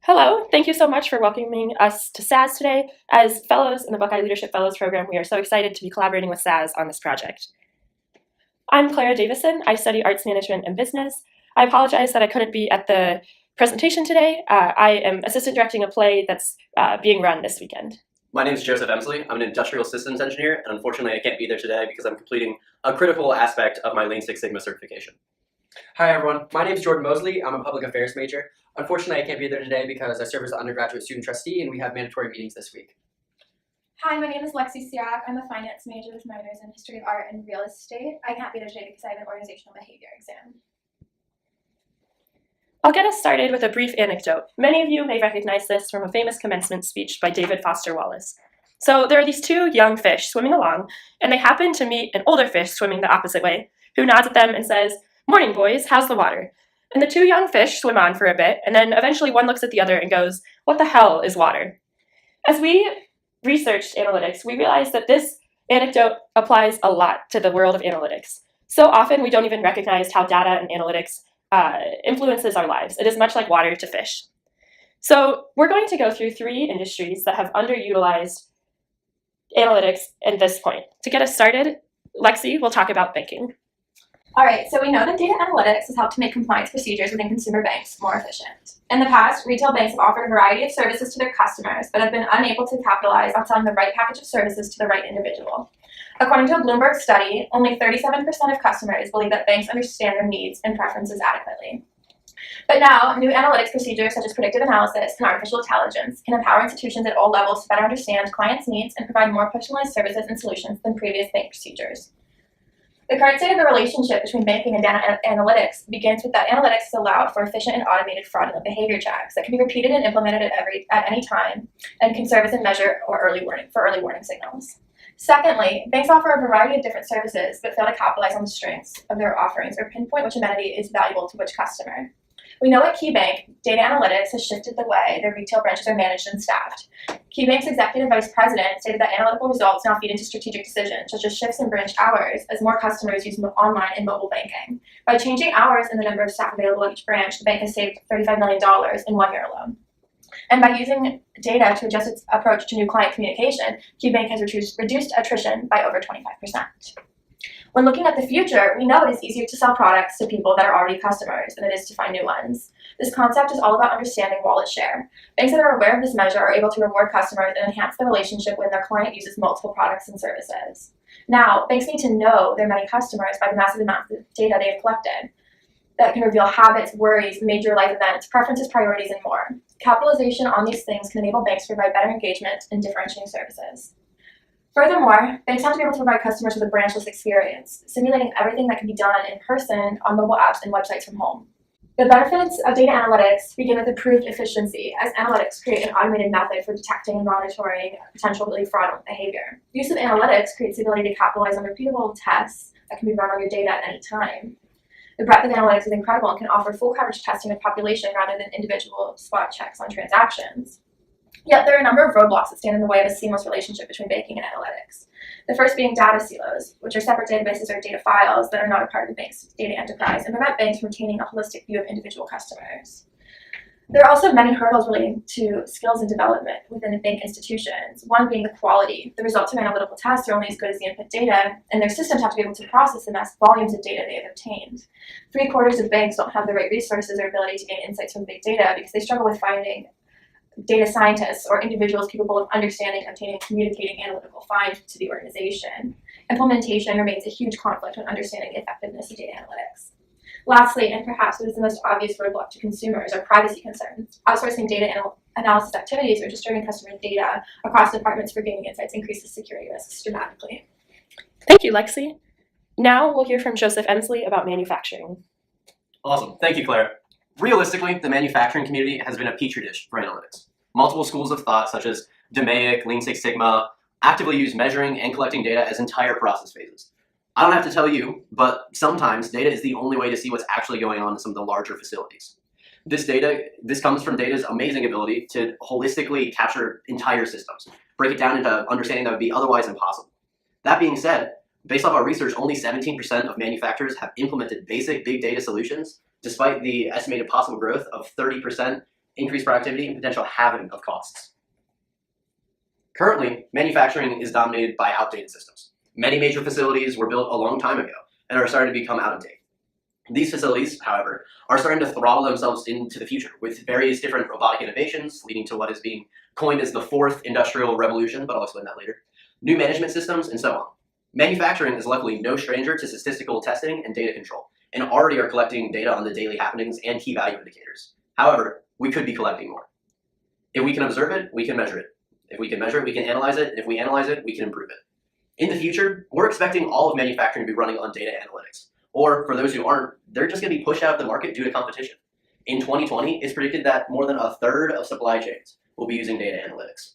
Hello, thank you so much for welcoming us to SAS today. As fellows in the Buckeye Leadership Fellows Program, we are so excited to be collaborating with SAS on this project. I'm Clara Davison. I study arts management and business. I apologize that I couldn't be at the presentation today. I am assistant directing a play that's being run this weekend. My name is Joseph Emsley. I'm an industrial systems engineer, and unfortunately I can't be there today because I'm completing a critical aspect of my Lean Six Sigma certification. Hi everyone, my name is Jordan Moseley. I'm a public affairs major. Unfortunately, I can't be there today because I serve as the undergraduate student trustee and we have mandatory meetings this week. Hi, my name is Lexie Sirak. I'm a finance major with minors in history of art and real estate. I can't be there today because I have an organizational behavior exam. I'll get us started with a brief anecdote. Many of you may recognize this from a famous commencement speech by David Foster Wallace. So there are these two young fish swimming along, and they happen to meet an older fish swimming the opposite way, who nods at them and says, "Morning, boys, how's the water?" And the two young fish swim on for a bit, and then eventually one looks at the other and goes, "What the hell is water?" As we researched analytics, we realized that this anecdote applies a lot to the world of analytics. So often we don't even recognize how data and analytics influences our lives. It is much like water to fish. So we're going to go through three industries that have underutilized analytics at this point. To get us started, Lexie will talk about banking. All right, so we know that data analytics has helped to make compliance procedures within consumer banks more efficient. In the past, retail banks have offered a variety of services to their customers, but have been unable to capitalize on selling the right package of services to the right individual. According to a Bloomberg study, only 37% of customers believe that banks understand their needs and preferences adequately. But now, new analytics procedures such as predictive analysis and artificial intelligence can empower institutions at all levels to better understand clients' needs and provide more personalized services and solutions than previous bank procedures. The current state of the relationship between banking and data analytics begins with that analytics is allowed for efficient and automated fraudulent behavior checks that can be repeated and implemented at any time and can serve as a measure or early warning signals. Secondly, banks offer a variety of different services but fail to capitalize on the strengths of their offerings or pinpoint which amenity is valuable to which customer. We know at KeyBank, data analytics has shifted the way their retail branches are managed and staffed. KeyBank's executive vice president stated that analytical results now feed into strategic decisions, such as shifts in branch hours, as more customers use online and mobile banking. By changing hours and the number of staff available at each branch, the bank has saved $35 million in 1 year alone. And by using data to adjust its approach to new client communication, KeyBank has reduced attrition by over 25%. When looking at the future, we know it is easier to sell products to people that are already customers than it is to find new ones. This concept is all about understanding wallet share. Banks that are aware of this measure are able to reward customers and enhance the relationship when their client uses multiple products and services. Now, banks need to know their many customers by the massive amounts of data they have collected that can reveal habits, worries, major life events, preferences, priorities, and more. Capitalization on these things can enable banks to provide better engagement and differentiating services. Furthermore, banks have to be able to provide customers with a branchless experience, simulating everything that can be done in person on mobile apps and websites from home. The benefits of data analytics begin with improved efficiency, as analytics create an automated method for detecting and monitoring potentially fraudulent behavior. Use of analytics creates the ability to capitalize on repeatable tests that can be run on your data at any time. The breadth of analytics is incredible and can offer full coverage testing of population rather than individual spot checks on transactions. Yet there are a number of roadblocks that stand in the way of a seamless relationship between banking and analytics. The first being data silos, which are separate databases or data files that are not a part of the bank's data enterprise and prevent banks from retaining a holistic view of individual customers. There are also many hurdles relating to skills and development within bank institutions, one being the quality. The results of analytical tests are only as good as the input data, and their systems have to be able to process the mass volumes of data they have obtained. 3/4 of banks don't have the right resources or ability to gain insights from big data because they struggle with finding data scientists or individuals capable of understanding, obtaining, and communicating analytical finds to the organization. Implementation remains a huge conflict when understanding the effectiveness of data analytics. Lastly, and perhaps what is the most obvious roadblock to consumers, are privacy concerns. Outsourcing data analysis activities or disturbing customer data across departments for gaining insights increases security risks dramatically. Thank you, Lexie. Now we'll hear from Joseph Emsley about manufacturing. Awesome, thank you, Claire. Realistically, the manufacturing community has been a petri dish for analytics. Multiple schools of thought, such as DMAIC, Lean Six Sigma, actively use measuring and collecting data as entire process phases. I don't have to tell you, but sometimes data is the only way to see what's actually going on in some of the larger facilities. This comes from data's amazing ability to holistically capture entire systems, break it down into understanding that would be otherwise impossible. That being said, based off our research, only 17% of manufacturers have implemented basic big data solutions, despite the estimated possible growth of 30% increased productivity, and potential halving of costs. Currently, manufacturing is dominated by outdated systems. Many major facilities were built a long time ago and are starting to become out of date. These facilities, however, are starting to throttle themselves into the future with various different robotic innovations, leading to what is being coined as the fourth industrial revolution, but I'll explain that later, new management systems, and so on. Manufacturing is luckily no stranger to statistical testing and data control, and already are collecting data on the daily happenings and key value indicators. However, we could be collecting more. If we can observe it, we can measure it. If we can measure it, we can analyze it, and if we analyze it, we can improve it. In the future, we're expecting all of manufacturing to be running on data analytics. Or for those who aren't, they're just going to be pushed out of the market due to competition. In 2020, it's predicted that more than a third of supply chains will be using data analytics.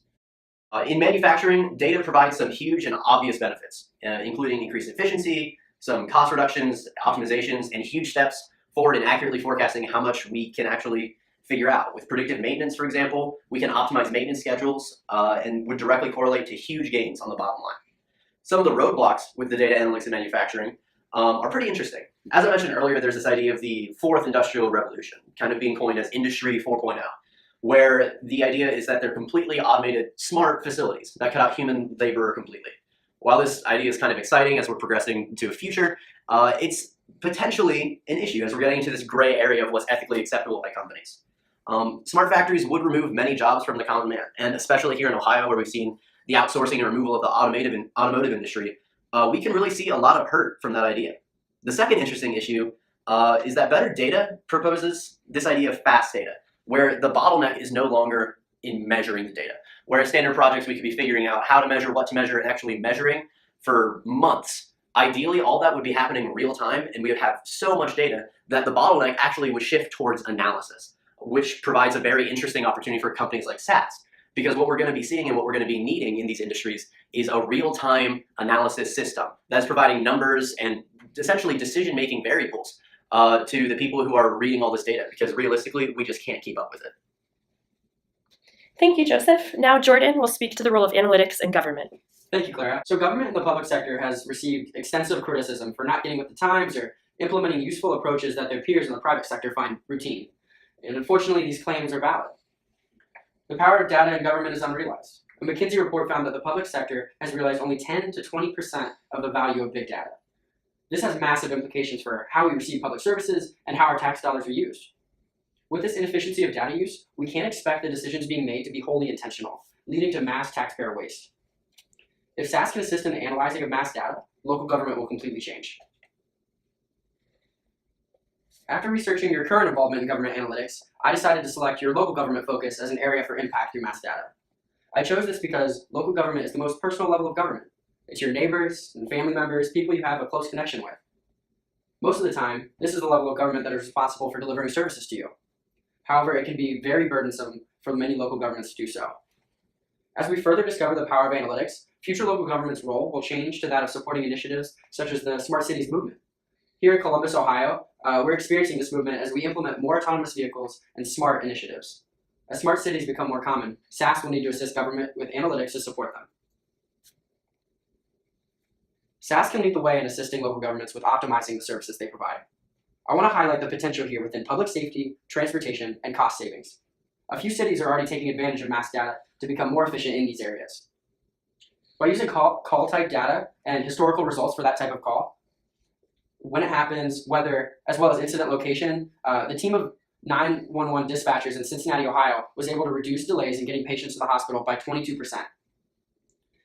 In manufacturing, data provides some huge and obvious benefits, including increased efficiency, some cost reductions, optimizations, and huge steps forward in accurately forecasting how much we can actually figure out. With predictive maintenance, for example, we can optimize maintenance schedules and would directly correlate to huge gains on the bottom line. Some of the roadblocks with the data analytics in manufacturing are pretty interesting. As I mentioned earlier, there's this idea of the fourth industrial revolution, kind of being coined as Industry 4.0, where the idea is that they're completely automated, smart facilities that cut out human labor completely. While this idea is kind of exciting as we're progressing to a future, it's potentially an issue as we're getting into this gray area of what's ethically acceptable by companies. Smart factories would remove many jobs from the common man, and especially here in Ohio, where we've seen the outsourcing and removal of the automotive industry, we can really see a lot of hurt from that idea. The second interesting issue is that better data proposes this idea of fast data, where the bottleneck is no longer in measuring the data. Whereas standard projects, we could be figuring out how to measure, what to measure, and actually measuring for months. Ideally, all that would be happening in real time, and we would have so much data that the bottleneck actually would shift towards analysis, which provides a very interesting opportunity for companies like SAS. Because what we're going to be seeing and what we're going to be needing in these industries is a real-time analysis system that's providing numbers and essentially decision-making variables to the people who are reading all this data, because realistically, we just can't keep up with it. Thank you, Joseph. Now Jordan will speak to the role of analytics in government. Thank you, Clara. So government in the public sector has received extensive criticism for not getting with the times or implementing useful approaches that their peers in the private sector find routine. And unfortunately, these claims are valid. The power of data in government is unrealized. A McKinsey report found that the public sector has realized only 10 to 20% of the value of big data. This has massive implications for how we receive public services and how our tax dollars are used. With this inefficiency of data use, we can't expect the decisions being made to be wholly intentional, leading to mass taxpayer waste. If SAS can assist in the analyzing of mass data, local government will completely change. After researching your current involvement in government analytics, I decided to select your local government focus as an area for impact through mass data. I chose this because local government is the most personal level of government. It's your neighbors and family members, people you have a close connection with. Most of the time, this is the level of government that is responsible for delivering services to you. However, it can be very burdensome for many local governments to do so. As we further discover the power of analytics, future local government's role will change to that of supporting initiatives such as the Smart Cities movement. Here in Columbus, Ohio, we're experiencing this movement as we implement more autonomous vehicles and smart initiatives. As smart cities become more common, SAS will need to assist government with analytics to support them. SAS can lead the way in assisting local governments with optimizing the services they provide. I want to highlight the potential here within public safety, transportation, and cost savings. A few cities are already taking advantage of mass data to become more efficient in these areas. By using call type data and historical results for that type of call, when it happens, weather, as well as incident location, the team of 911 dispatchers in Cincinnati, Ohio was able to reduce delays in getting patients to the hospital by 22%.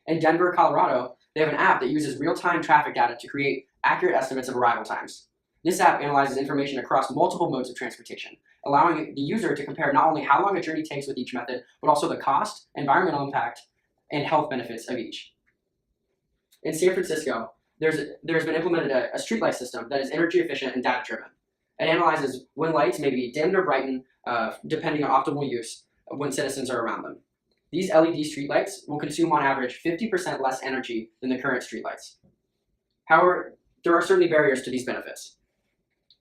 In Denver, Colorado, they have an app that uses real-time traffic data to create accurate estimates of arrival times. This app analyzes information across multiple modes of transportation, allowing the user to compare not only how long a journey takes with each method, but also the cost, environmental impact, and health benefits of each. In San Francisco, there's been implemented a streetlight system that is energy efficient and data driven. It analyzes when lights may be dimmed or brightened depending on optimal use when citizens are around them. These LED streetlights will consume on average 50% less energy than the current streetlights. However, there are certainly barriers to these benefits.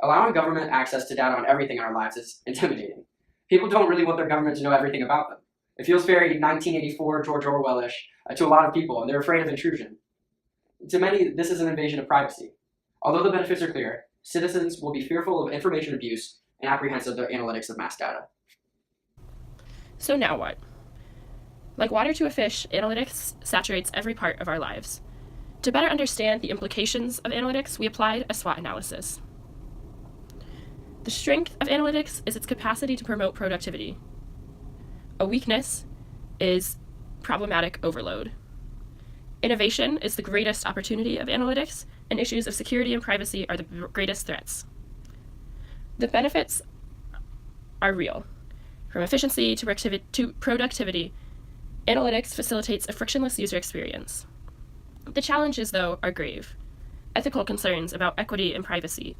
Allowing government access to data on everything in our lives is intimidating. People don't really want their government to know everything about them. It feels very 1984 George Orwell-ish to a lot of people, and they're afraid of intrusion. To many, this is an invasion of privacy. Although the benefits are clear, citizens will be fearful of information abuse and apprehensive of the analytics of mass data. So now what? Like water to a fish, analytics saturates every part of our lives. To better understand the implications of analytics, we applied a SWOT analysis. The strength of analytics is its capacity to promote productivity. A weakness is problematic overload. Innovation is the greatest opportunity of analytics, and issues of security and privacy are the greatest threats. The benefits are real. From efficiency to productivity, analytics facilitates a frictionless user experience. The challenges, though, are grave. Ethical concerns about equity and privacy,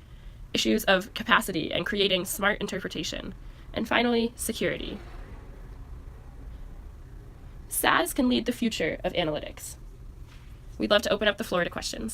issues of capacity and creating smart interpretation, and finally, security. SAS can lead the future of analytics. We'd love to open up the floor to questions.